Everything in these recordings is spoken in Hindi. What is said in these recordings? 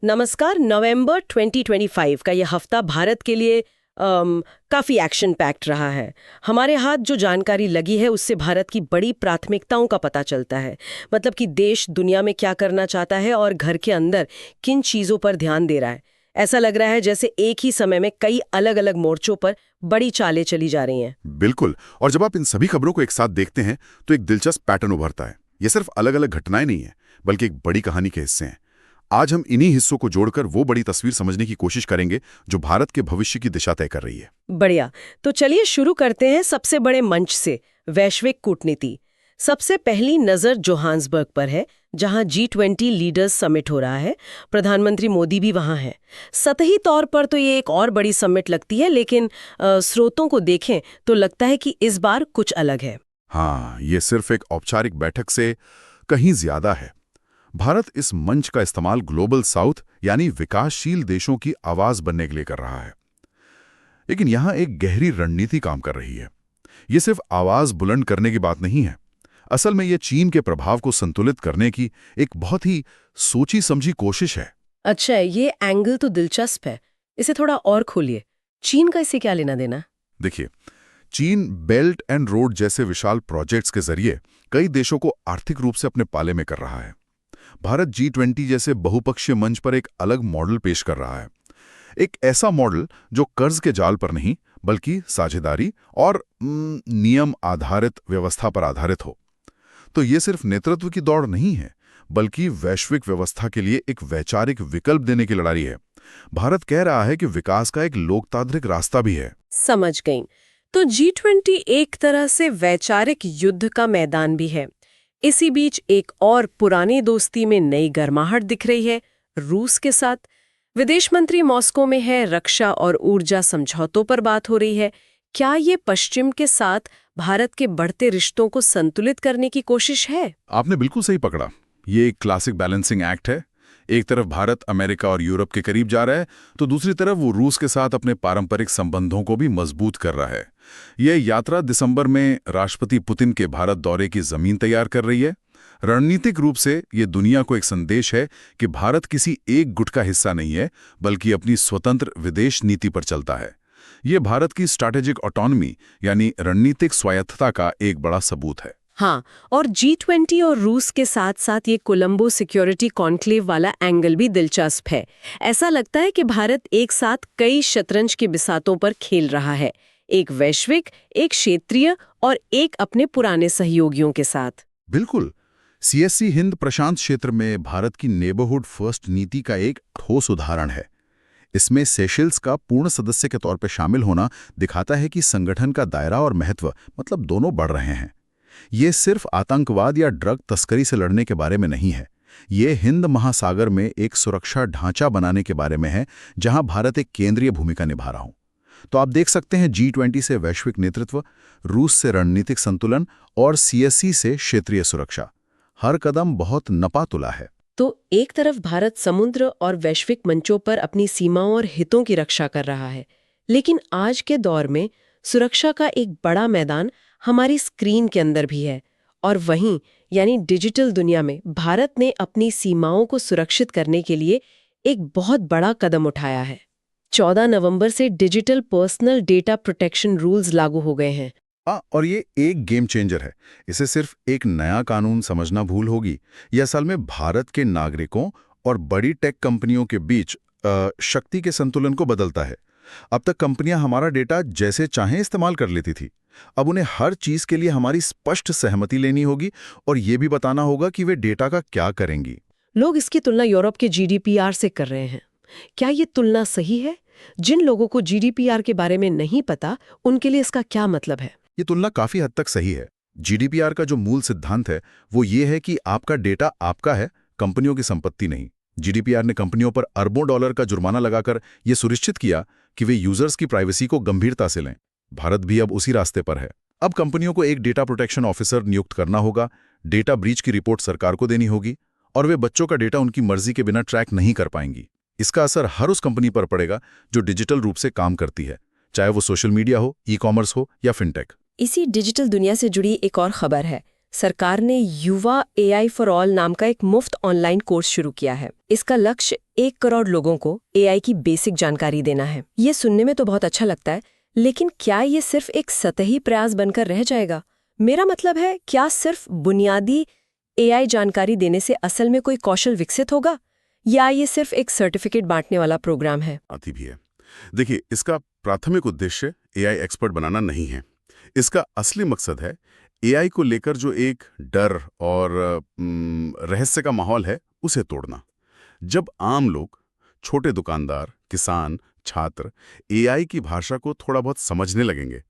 नमस्कार। नवंबर 2025 का ये हफ्ता भारत के लिए काफ़ी एक्शन पैक्ड रहा है। हमारे हाथ जो जानकारी लगी है उससे भारत की बड़ी प्राथमिकताओं का पता चलता है। मतलब कि देश दुनिया में क्या करना चाहता है और घर के अंदर किन चीज़ों पर ध्यान दे रहा है। ऐसा लग रहा है जैसे एक ही समय में कई अलग अलग मोर्चों पर बड़ी चालें चली जा रही हैं। बिल्कुल। और जब आप इन सभी खबरों को एक साथ देखते हैं तो एक दिलचस्प पैटर्न उभरता है। ये सिर्फ अलग अलग घटनाएं नहीं है, बल्कि एक बड़ी कहानी के हिस्से हैं। आज हम इन्हीं हिस्सों को जोड़कर वो बड़ी तस्वीर समझने की कोशिश करेंगे जो भारत के भविष्य की दिशा तय कर रही है। बढ़िया। तो चलिए शुरू करते हैं सबसे बड़े मंच से, वैश्विक कूटनीति। सबसे पहली नज़र जोहान्सबर्ग पर है, जहां G20 लीडर्स समिट हो रहा है। प्रधानमंत्री मोदी भी वहां हैं। सतही तौर पर तो ये एक और बड़ी समिट लगती है, लेकिन स्रोतों को देखें तो लगता है कि इस बार कुछ अलग है। हाँ, ये सिर्फ एक औपचारिक बैठक से कहीं ज्यादा है। भारत इस मंच का इस्तेमाल ग्लोबल साउथ यानी विकासशील देशों की आवाज बनने के लिए कर रहा है। लेकिन यहां एक गहरी रणनीति काम कर रही है। ये सिर्फ आवाज बुलंद करने की बात नहीं है। असल में ये चीन के प्रभाव को संतुलित करने की एक बहुत ही सोची समझी कोशिश है। अच्छा, ये एंगल तो दिलचस्प है। इसे थोड़ा और खोलिए। चीन का इससे क्या लेना देना? देखिए, चीन बेल्ट एंड रोड जैसे विशाल प्रोजेक्ट्स के जरिए कई देशों को आर्थिक रूप से अपने पाले में कर रहा है। भारत G20 जैसे बहुपक्षीय मंच पर एक अलग मॉडल पेश कर रहा है। एक ऐसा मॉडल जो कर्ज के जाल पर नहीं, बल्कि साझेदारी और नियम आधारित व्यवस्था पर आधारित हो। तो ये सिर्फ नेतृत्व की दौड़ नहीं है, बल्कि वैश्विक व्यवस्था के लिए एक वैचारिक विकल्प देने की लड़ाई है। भारत कह रहा है कि विकास का एक लोकतांत्रिक रास्ता भी है। समझ गई। तो G20 एक तरह से वैचारिक युद्ध का मैदान भी है। इसी बीच एक और पुरानी दोस्ती में नई गर्माहट दिख रही है, रूस के साथ। विदेश मंत्री मॉस्को में है, रक्षा और ऊर्जा समझौतों पर बात हो रही है। क्या ये पश्चिम के साथ भारत के बढ़ते रिश्तों को संतुलित करने की कोशिश है? आपने बिल्कुल सही पकड़ा। ये एक क्लासिक बैलेंसिंग एक्ट है। एक तरफ भारत अमेरिका और यूरोप के करीब जा रहा है, तो दूसरी तरफ वो रूस के साथ अपने पारंपरिक संबंधों को भी मजबूत कर रहा है। यह यात्रा दिसंबर में राष्ट्रपति पुतिन के भारत दौरे की जमीन तैयार कर रही है। रणनीतिक रूप से ये दुनिया को एक संदेश है कि भारत किसी एक गुट का हिस्सा नहीं है, बल्कि अपनी स्वतंत्र विदेश नीति पर चलता है। ये भारत की स्ट्रैटेजिक ऑटोनॉमी यानी रणनीतिक स्वायत्तता का एक बड़ा सबूत है। हाँ, और G20 और रूस के साथ साथ ये कोलंबो सिक्योरिटी कॉन्क्लेव वाला एंगल भी दिलचस्प है। ऐसा लगता है कि भारत एक साथ कई शतरंज की बिसातों पर खेल रहा है, एक वैश्विक, एक क्षेत्रीय और एक अपने पुराने सहयोगियों के साथ। बिल्कुल। CSC हिंद प्रशांत क्षेत्र में भारत की नेबरहुड फर्स्ट नीति का एक ठोस उदाहरण है। इसमें सेशेल्स का पूर्ण सदस्य के तौर पर शामिल होना दिखाता है कि संगठन का दायरा और महत्व मतलब दोनों बढ़ रहे हैं। ये सिर्फ आतंकवाद या ड्रग तस्करी से लड़ने के बारे में नहीं है। ये हिंद महासागर में एक सुरक्षा ढांचा बनाने के बारे में है, जहां भारत एक केंद्रीय भूमिका निभा रहा हो। तो आप देख सकते हैं, G20 से वैश्विक नेतृत्व, रूस से रणनीतिक संतुलन और CSC से क्षेत्रीय सुरक्षा, हर कदम बहुत नपा तुला है। तो एक तरफ भारत समुद्र और वैश्विक मंचों पर अपनी सीमाओं और हितों की रक्षा कर रहा है, लेकिन आज के दौर में सुरक्षा का एक बड़ा मैदान हमारी स्क्रीन के अंदर भी है। और वहीं यानी डिजिटल दुनिया में भारत ने अपनी सीमाओं को सुरक्षित करने के लिए एक बहुत बड़ा कदम उठाया है। 14 नवंबर से digital personal data protection rules लागू हो गए हैं। और ये एक गेम चेंजर है। इसे सिर्फ एक नया कानून समझना भूल होगी। यह असल में भारत के नागरिकों और बड़ी टेक कंपनियों के बीच शक्ति के संतुलन को बदलता है। अब तक कंपनियां हमारा डेटा जैसे चाहें इस्तेमाल कर लेती थी। अब उन्हें हर चीज के लिए हमारी स्पष्ट सहमति लेनी होगी और ये भी बताना होगा कि वे डेटा का क्या करेंगी। लोग इसकी तुलना यूरोप के GDPR से कर रहे हैं। क्या ये तुलना सही है? जिन लोगों को GDPR के बारे में नहीं पता, उनके लिए इसका क्या मतलब है? ये तुलना काफी हद तक सही है। GDPR का जो मूल सिद्धांत है वो ये है कि आपका डेटा आपका है, कंपनियों की संपत्ति नहीं। GDPR ने कंपनियों पर अरबों डॉलर का जुर्माना लगाकर यह सुनिश्चित किया कि वे यूजर्स की प्राइवेसी को गंभीरता से लें। भारत भी अब उसी रास्ते पर है। अब कंपनियों को एक डेटा प्रोटेक्शन ऑफिसर नियुक्त करना होगा, डेटा ब्रीच की रिपोर्ट सरकार को देनी होगी और वे बच्चों का डेटा उनकी मर्जी के बिना ट्रैक नहीं कर पाएंगी। इसका असर हर उस कंपनी पर पड़ेगा जो डिजिटल रूप से काम करती है, चाहे वो सोशल मीडिया हो, ई-कॉमर्स हो या फिनटेक। इसी डिजिटल दुनिया से जुड़ी एक और खबर है। सरकार ने युवा AI फॉर ऑल नाम का एक मुफ्त ऑनलाइन कोर्स शुरू किया है। इसका लक्ष्य 1 करोड़ लोगों को AI की बेसिक जानकारी देना है। ये सुनने में तो बहुत अच्छा लगता है, लेकिन क्या ये सिर्फ एक सतही प्रयास बनकर रह जाएगा? मेरा मतलब है, क्या सिर्फ बुनियादी AI जानकारी देने से असल में कोई कौशल विकसित होगा, या ये सिर्फ एक सर्टिफिकेट बांटने वाला प्रोग्राम है? आती भी है। देखिए, इसका प्राथमिक उद्देश्य AI एक्सपर्ट बनाना नहीं है। इसका असली मकसद है AI को लेकर जो एक डर और रहस्य का माहौल है, उसे तोड़ना। जब आम लोग, छोटे दुकानदार, किसान, छात्र AI की भाषा को थोड़ा बहुत समझने लगेंगे,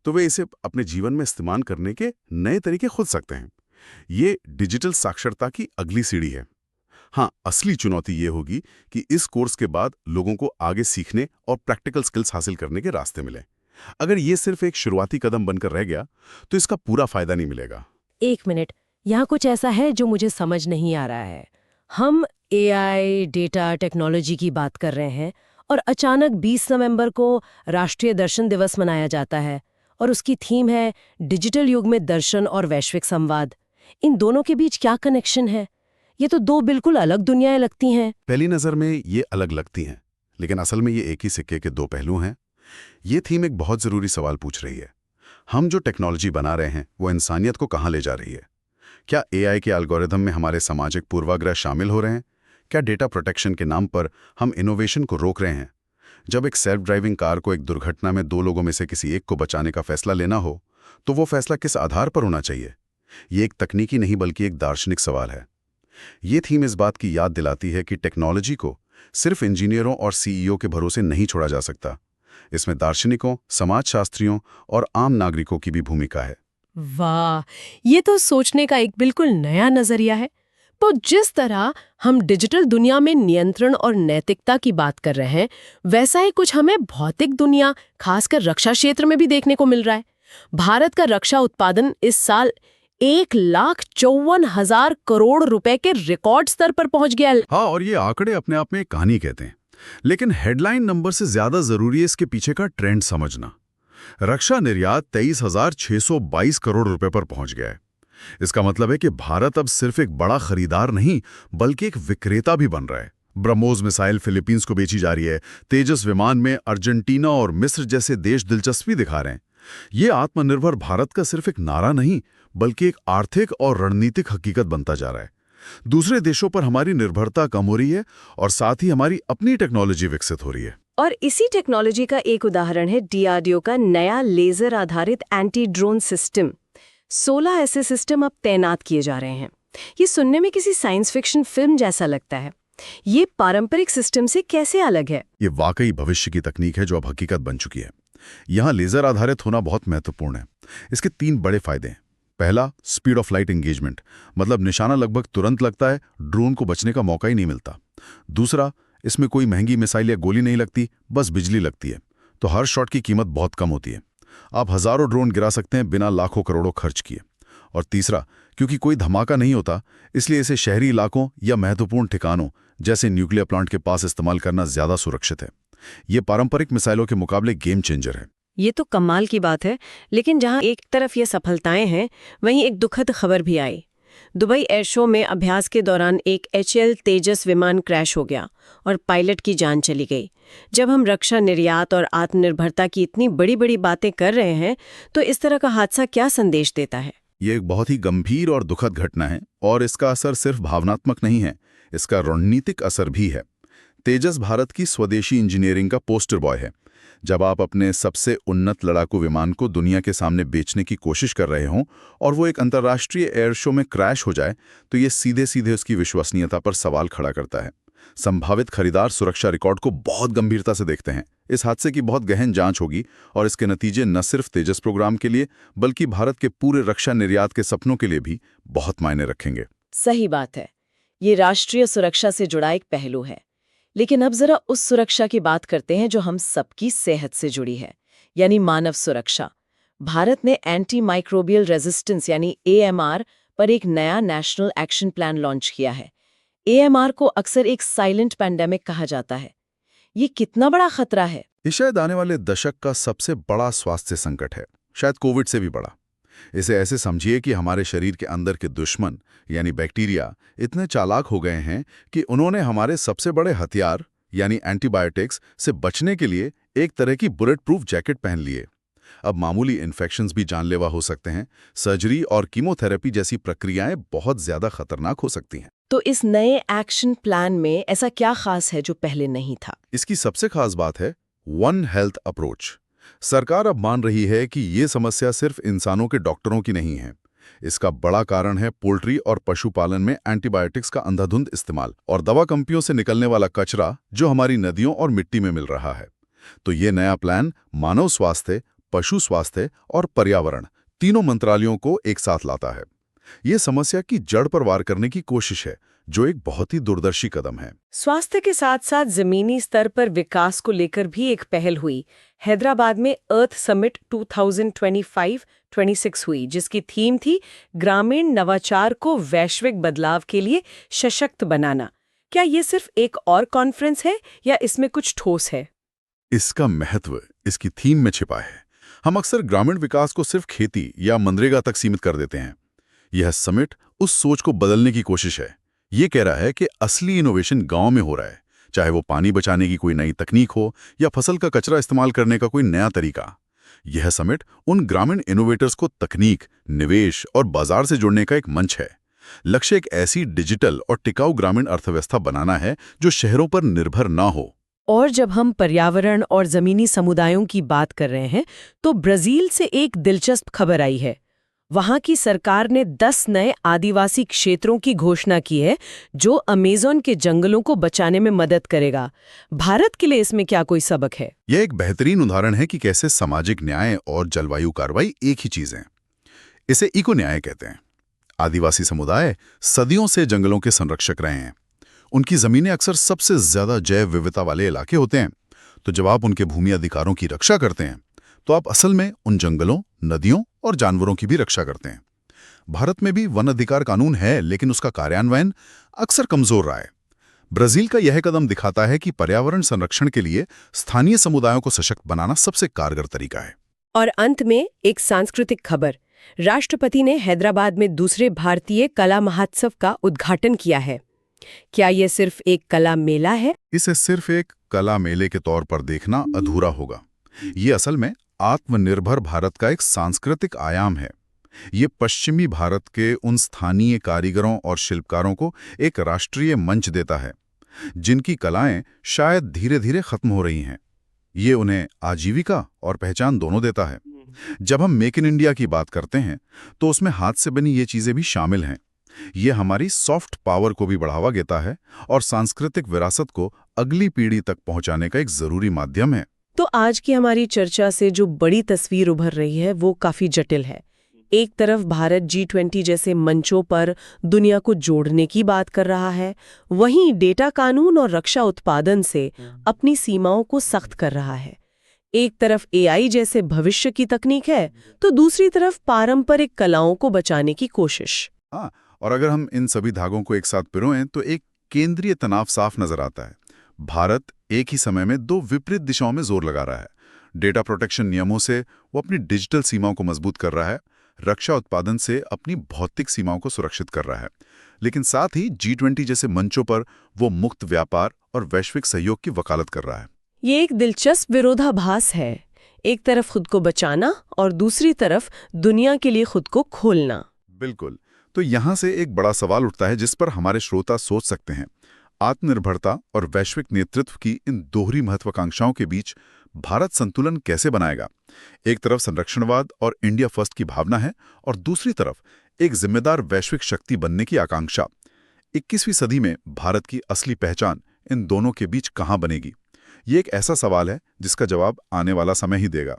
तो वे इसे अपने जीवन में इस्तेमाल करने के नए तरीके खोज सकते हैं। ये डिजिटल साक्षरता की अगली सीढ़ी है। हाँ, असली चुनौती ये होगी कि इस कोर्स के बाद लोगों को आगे सीखने और प्रैक्टिकल स्किल्स हासिल करने के रास्ते मिलें। अगर ये सिर्फ एक शुरुआती कदम बनकर रह गया, तो इसका पूरा फायदा नहीं मिलेगा। 1 मिनट, यहाँ कुछ ऐसा है जो मुझे समझ नहीं आ रहा है। हम AI, डेटा, टेक्नोलॉजी की बात कर रहे हैं और अचानक 20 नवंबर को राष्ट्रीय दर्शन दिवस मनाया जाता है और उसकी थीम है डिजिटल युग में दर्शन और वैश्विक संवाद। इन दोनों के बीच क्या कनेक्शन है? ये तो 2 बिल्कुल अलग दुनियाएं लगती हैं। पहली नज़र में ये अलग लगती हैं, लेकिन असल में ये एक ही सिक्के के 2 पहलू हैं। ये थीम एक बहुत ज़रूरी सवाल पूछ रही है। हम जो टेक्नोलॉजी बना रहे हैं, वो इंसानियत को कहाँ ले जा रही है? क्या AI के एल्गोरिथम में हमारे सामाजिक पूर्वाग्रह शामिल हो रहे हैं? क्या डेटा प्रोटेक्शन के नाम पर हम इनोवेशन को रोक रहे हैं? जब एक सेल्फ ड्राइविंग कार को एक दुर्घटना में 2 लोगों में से किसी एक को बचाने का फैसला लेना हो, तो वो फैसला किस आधार पर होना चाहिए? ये एक तकनीकी नहीं बल्कि एक दार्शनिक सवाल है। ये थीम इस बात की याद दिलाती है कि टेक्नोलॉजी को सिर्फ इंजीनियरों और CEO के भरोसे नहीं छोड़ा जा सकता। इसमें दार्शनिकों, समाजशास्त्रियों और आम नागरिकों की भी भूमिका है। वाह, ये तो सोचने का एक बिल्कुल नया नजरिया है। तो जिस तरह हम डिजिटल दुनिया में नियंत्रण और नैतिकता की बात कर रहे हैं, वैसा ही कुछ हमें भौतिक दुनिया, खासकर रक्षा क्षेत्र में भी देखने को मिल रहा है। भारत का रक्षा उत्पादन इस साल 1,54,000 करोड़ रुपए के रिकॉर्ड स्तर पर पहुंच गया है। हाँ, और ये आंकड़े अपने आप में एक कहानी कहते हैं, लेकिन हेडलाइन नंबर से ज्यादा जरूरी है इसके पीछे का ट्रेंड समझना। रक्षा निर्यात 23,622 करोड़ रुपए पर पहुंच गया है। इसका मतलब है कि भारत अब सिर्फ एक बड़ा खरीदार नहीं, बल्कि एक विक्रेता भी बन रहा है। ब्रह्मोस मिसाइल फिलीपींस को बेची जा रही है। तेजस विमान में अर्जेंटीना और मिस्र जैसे देश दिलचस्पी दिखा रहे हैं। ये आत्मनिर्भर भारत का सिर्फ एक नारा नहीं, बल्कि एक आर्थिक और रणनीतिक हकीकत बनता जा रहा है। दूसरे देशों पर हमारी निर्भरता कम हो रही है और साथ ही हमारी अपनी टेक्नोलॉजी विकसित हो रही है। और इसी टेक्नोलॉजी का एक उदाहरण है DRDO का नया लेजर आधारित एंटी ड्रोन सिस्टम। 16 ऐसे सिस्टम अब तैनात किए जा रहे हैं। ये सुनने में किसी साइंस फिक्शन फिल्म जैसा लगता है। ये पारंपरिक सिस्टम से कैसे अलग है? ये वाकई भविष्य की तकनीक है जो अब हकीकत बन चुकी है। यहाँ लेजर आधारित होना बहुत महत्वपूर्ण है। इसके 3 बड़े फायदे हैं। पहला, स्पीड ऑफ लाइट एंगेजमेंट, मतलब निशाना लगभग तुरंत लगता है, ड्रोन को बचने का मौका ही नहीं मिलता। दूसरा, इसमें कोई महंगी मिसाइल या गोली नहीं लगती, बस बिजली लगती है, तो हर शॉट की कीमत बहुत कम होती है। आप हजारों ड्रोन गिरा सकते हैं बिना लाखों करोड़ों खर्च किए। और तीसरा, क्योंकि कोई धमाका नहीं होता, इसलिए इसे शहरी इलाकों या महत्वपूर्ण ठिकानों जैसे न्यूक्लियर प्लांट के पास इस्तेमाल करना ज्यादा सुरक्षित है। ये पारंपरिक मिसाइलों के मुकाबले गेम चेंजर है। ये तो कमाल की बात है, लेकिन जहां एक तरफ ये सफलताएं हैं, वहीं एक दुखद खबर भी आई। दुबई एयर शो में अभ्यास के दौरान एक HAL तेजस विमान क्रैश हो गया और पायलट की जान चली गई। जब हम रक्षा निर्यात और आत्मनिर्भरता की इतनी बड़ी बड़ी बातें कर रहे हैं, तो इस तरह का हादसा क्या संदेश देता है? ये एक बहुत ही गंभीर और दुखद घटना है, और इसका असर सिर्फ भावनात्मक नहीं है, इसका रणनीतिक असर भी है। तेजस भारत की स्वदेशी इंजीनियरिंग का पोस्टर बॉय है। जब आप अपने सबसे उन्नत लड़ाकू विमान को दुनिया के सामने बेचने की कोशिश कर रहे हों और वो एक अंतर्राष्ट्रीय एयर शो में क्रैश हो जाए, तो ये सीधे सीधे उसकी विश्वसनीयता पर सवाल खड़ा करता है। संभावित खरीदार सुरक्षा रिकॉर्ड को बहुत गंभीरता से देखते हैं। इस हादसे की बहुत गहन जांच होगी और इसके नतीजे न सिर्फ तेजस प्रोग्राम के लिए, बल्कि भारत के पूरे रक्षा निर्यात के सपनों के लिए भी बहुत मायने रखेंगे। सही बात है, ये राष्ट्रीय सुरक्षा से जुड़ा एक पहलू है। लेकिन अब जरा उस सुरक्षा की बात करते हैं जो हम सबकी सेहत से जुड़ी है, यानी मानव सुरक्षा। भारत ने एंटी माइक्रोबियल रेजिस्टेंस यानी AMR पर एक नया नेशनल एक्शन प्लान लॉन्च किया है। AMR को अक्सर एक साइलेंट पैंडेमिक कहा जाता है। ये कितना बड़ा खतरा है? ये शायद आने वाले दशक का सबसे बड़ा स्वास्थ्य संकट है, शायद कोविड से भी बड़ा। इसे ऐसे समझिए कि हमारे शरीर के अंदर के दुश्मन यानी बैक्टीरिया इतने चालाक हो गए हैं कि उन्होंने हमारे सबसे बड़े हथियार यानी एंटीबायोटिक्स से बचने के लिए एक तरह की बुलेट प्रूफ जैकेट पहन लिए। अब मामूली इन्फेक्शंस भी जानलेवा हो सकते हैं। सर्जरी और कीमोथेरेपी जैसी प्रक्रियाएं बहुत ज्यादा खतरनाक हो सकती हैं। तो इस नए एक्शन प्लान में ऐसा क्या खास है जो पहले नहीं था? इसकी सबसे खास बात है वन हेल्थ अप्रोच। सरकार अब मान रही है कि ये समस्या सिर्फ इंसानों के डॉक्टरों की नहीं है। इसका बड़ा कारण है पोल्ट्री और पशुपालन में एंटीबायोटिक्स का अंधाधुंध इस्तेमाल और दवा कंपनियों से निकलने वाला कचरा जो हमारी नदियों और मिट्टी में मिल रहा है। तो ये नया प्लान मानव स्वास्थ्य, पशु स्वास्थ्य और पर्यावरण तीनों मंत्रालयों को एक साथ लाता है। ये समस्या की जड़ पर वार करने की कोशिश है, जो एक बहुत ही दूरदर्शी कदम है। स्वास्थ्य के साथ साथ जमीनी स्तर पर विकास को लेकर भी एक पहल हुई। हैदराबाद में अर्थ समिट 2025-26 हुई, जिसकी थीम थी ग्रामीण नवाचार को वैश्विक बदलाव के लिए सशक्त बनाना। क्या ये सिर्फ एक और कॉन्फ्रेंस है या इसमें कुछ ठोस है? इसका महत्व इसकी थीम में छिपा है। हम अक्सर ग्रामीण विकास को सिर्फ खेती या मनरेगा तक सीमित कर देते हैं। यह समिट उस सोच को बदलने की कोशिश है। ये कह रहा है कि असली इनोवेशन गांव में हो रहा है, चाहे वो पानी बचाने की कोई नई तकनीक हो या फसल का कचरा इस्तेमाल करने का कोई नया तरीका। यह समिट उन ग्रामीण इनोवेटर्स को तकनीक, निवेश और बाजार से जोड़ने का एक मंच है। लक्ष्य एक ऐसी डिजिटल और टिकाऊ ग्रामीण अर्थव्यवस्था बनाना है जो शहरों पर निर्भर ना हो। और जब हम पर्यावरण और जमीनी समुदायों की बात कर रहे हैं, तो ब्राजील से एक दिलचस्प खबर आई है। वहां की सरकार ने 10 नए आदिवासी क्षेत्रों की घोषणा की है, जो अमेज़न के जंगलों को बचाने में मदद करेगा। भारत के लिए इसमें क्या कोई सबक है? यह एक बेहतरीन उदाहरण है कि कैसे सामाजिक न्याय और जलवायु कार्रवाई एक ही चीज है। इसे इको न्याय कहते हैं। आदिवासी समुदाय सदियों से जंगलों के संरक्षक रहे हैं। उनकी जमीनें अक्सर सबसे ज्यादा जैव विविधता वाले इलाके होते हैं। तो जब आप उनके भूमि अधिकारों की रक्षा करते हैं, तो आप असल में उन जंगलों, नदियों और जानवरों की भी रक्षा करते हैं। भारत में भी वन अधिकार कानून है, लेकिन उसका कार्यान्वयन अक्सर कमजोर रहा है। ब्राजील का यह कदम दिखाता है कि पर्यावरण संरक्षण के लिए स्थानीय समुदायों को सशक्त बनाना सबसे कारगर तरीका है। और अंत में एक सांस्कृतिक खबर। राष्ट्रपति ने हैदराबाद में दूसरे भारतीय कला महोत्सव का उद्घाटन किया है। क्या यह सिर्फ एक कला मेला है? इसे सिर्फ एक कला मेले के तौर पर देखना अधूरा होगा। ये असल में आत्मनिर्भर भारत का एक सांस्कृतिक आयाम है। ये पश्चिमी भारत के उन स्थानीय कारीगरों और शिल्पकारों को एक राष्ट्रीय मंच देता है, जिनकी कलाएं शायद धीरे धीरे खत्म हो रही हैं। ये उन्हें आजीविका और पहचान दोनों देता है। जब हम मेक इन इंडिया की बात करते हैं, तो उसमें हाथ से बनी ये चीजें भी शामिल हैं। ये हमारी सॉफ्ट पावर को भी बढ़ावा देता है और सांस्कृतिक विरासत को अगली पीढ़ी तक पहुंचाने का एक जरूरी माध्यम है। तो आज की हमारी चर्चा से जो बड़ी तस्वीर उभर रही है, वो काफी जटिल है। एक तरफ भारत G20 जैसे मंचों पर दुनिया को जोड़ने की बात कर रहा है, वहीं डेटा कानून और रक्षा उत्पादन से अपनी सीमाओं को सख्त कर रहा है। एक तरफ AI जैसे भविष्य की तकनीक है, तो दूसरी तरफ पारंपरिक कलाओं को बचाने की कोशिश। हाँ, और अगर हम इन सभी धागों को एक साथ पिरोएं, तो एक केंद्रीय तनाव साफ नजर आता है। भारत एक ही समय में दो विपरीत दिशाओं में जोर लगा रहा है। डेटा प्रोटेक्शन नियमों से वो अपनी डिजिटल सीमाओं को मजबूत कर रहा है, रक्षा उत्पादन से अपनी भौतिक सीमाओं को सुरक्षित कर रहा है, लेकिन साथ ही G20 जैसे मंचों पर वो मुक्त व्यापार और वैश्विक सहयोग की वकालत कर रहा है। ये एक दिलचस्प विरोधाभास है। एक तरफ खुद को बचाना और दूसरी तरफ दुनिया के लिए खुद को खोलना। बिल्कुल। तो यहां से एक बड़ा सवाल उठता है, जिस पर हमारे श्रोता सोच सकते हैं। आत्मनिर्भरता और वैश्विक नेतृत्व की इन दोहरी महत्वाकांक्षाओं के बीच भारत संतुलन कैसे बनाएगा? एक तरफ संरक्षणवाद और इंडिया फर्स्ट की भावना है, और दूसरी तरफ एक जिम्मेदार वैश्विक शक्ति बनने की आकांक्षा। 21वीं सदी में भारत की असली पहचान इन दोनों के बीच कहां बनेगी? ये एक ऐसा सवाल है जिसका जवाब आने वाला समय ही देगा।